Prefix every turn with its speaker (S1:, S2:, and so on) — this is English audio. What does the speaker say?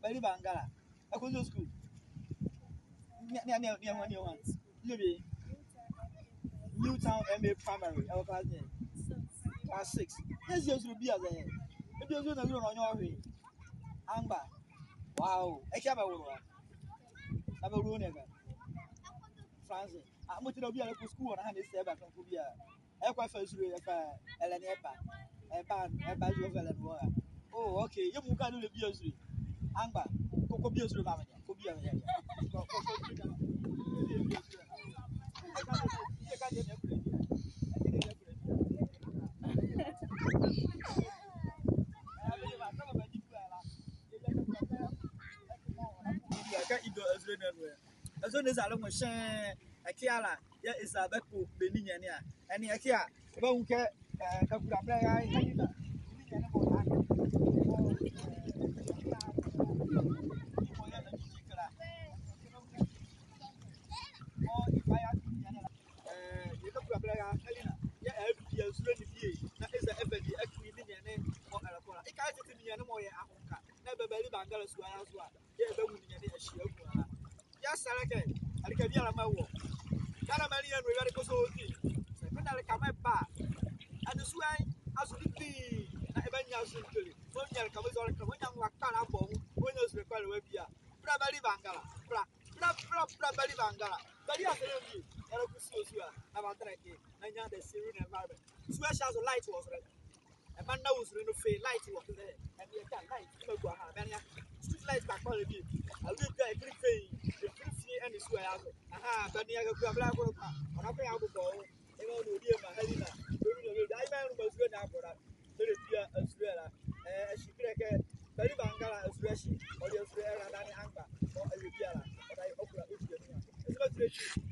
S1: Balibangala. I go to school. Near one year once. Maybe Newtown MA Primary. Our class name. Class 6. Yes, you will be as a. Maybe you don't know on your way. Amba. Wow. I can't have a room. Francis. I'm going to be at school and I had to say about Kubia. I quite first read Ellen Epa. Oh, okay. You can't do the beauty. Amba. Coco Bios Ramana. Kubia. As soon as I don't share a Kiala, there is a Beku, Beninia, and Yakia, Bonke, Kapura, yes, I can hear my walk. Caramelian radical soldier. When I come back, and the swine as we be. I have been out simply. When you come on, come on, like Carabon, when those require a beer. Balibangala, Balibangala. But yes, I don't see you. I'm a tracky. I know the serene environment. Swash as a light was red. A man knows when you feel light was there. And you can light. You go have street lights back on the beach. I will get a great thing. And the swear. Aha, but the other black or I pay out the ball. They don't know dear Mahalina. I was good now for that. So it's a swearer. She crack a Balibangala as rashing, or your swear and an anchor, or a repair. But I hope that it's good.